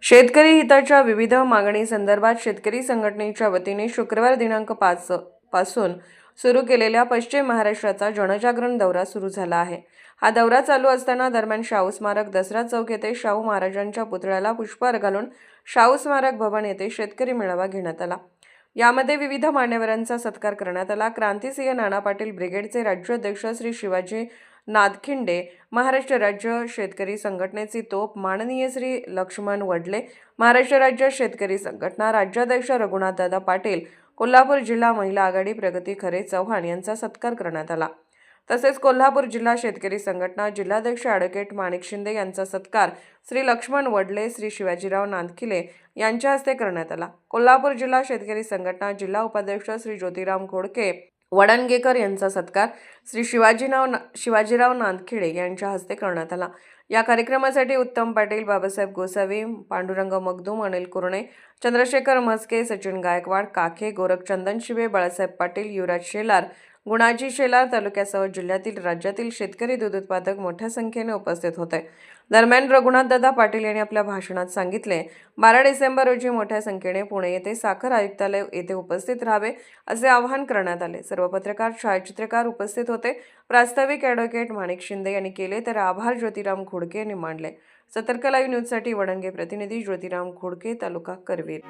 शेतकरी हिताच्या विविध मागणी संदर्भात शेतकरी संघटनेच्या वतीने शुक्रवार दिनांक 5 पासून सुरू केलेल्या पश्चिम महाराष्ट्राचा जनजागरण दौरा सुरू झाला आहे। हा दौरा चालू असताना दरम्यान शाहू स्मारक दसरा चौक येथे शाहू महाराजांच्या पुतळ्याला पुष्पहार घालून शाहू स्मारक भवन येथे शेतकरी मेळावा घेण्यात आला। यामध्ये विविध मान्यवरांचा सत्कार करण्यात आला। क्रांतिसिंह नाना पाटील ब्रिगेडचे राज्याध्यक्ष श्री शिवाजी नादखिंडे, महाराष्ट्र राज्य शेतकरी संघटनेचे तोप माननीय श्री लक्ष्मण वडले, महाराष्ट्र राज्य शेतकरी संघटना राज्याध्यक्ष रघुनाथदादा पाटील, कोल्हापूर जिल्हा महिला आघाडी प्रगती खरे चव्हाण यांचा सत्कार करण्यात आला। तसेच कोल्हापूर जिल्हा शेतकरी संघटना जिल्हाध्यक्ष ॲडव्होकेट माणिक शिंदे यांचा सत्कार श्री लक्ष्मण वडले, श्री शिवाजीराव नांदखिले यांच्या हस्ते करण्यात आला। कोल्हापूर जिल्हा शेतकरी संघटना जिल्हा उपाध्यक्ष श्री ज्योतिराम खोडके वडणगेकर यांचा सत्कार श्री शिवाजीराव नांदखिळे यांच्या हस्ते करण्यात आला। या कार्यक्रमासाठी उत्तम पाटील, बाबासाहेब गोसावी, पांडुरंग मगदूम, अनिल कुरणे, चंद्रशेखर म्हस्के, सचिन गायकवाड, काखे, गोरखचंदन शिवे, बाळासाहेब पाटील, युवराज शेलार, गुणाजी शेलार तालुक्यासह जिल्ह्यातील राज्यातील शेतकरी दूध उत्पादक मोठ्या संख्येने उपस्थित होते। दरम्यान रघुनाथदादा पाटील यांनी आपल्या भाषणात सांगितले, 12 डिसेंबर रोजी मोठ्या संख्येने पुणे येथे साखर आयुक्तालय येथे उपस्थित राहावे असे आवाहन करण्यात आले। सर्व पत्रकार, छायाचित्रकार उपस्थित होते। प्रास्ताविक ॲडव्होकेट माणिक शिंदे यांनी केले तर आभार ज्योतिराम खोडके यांनी मानले। सतर्क लाईव्ह न्यूजसाठी वडणगे प्रतिनिधी ज्योतिराम खोडके, तालुका करवीर।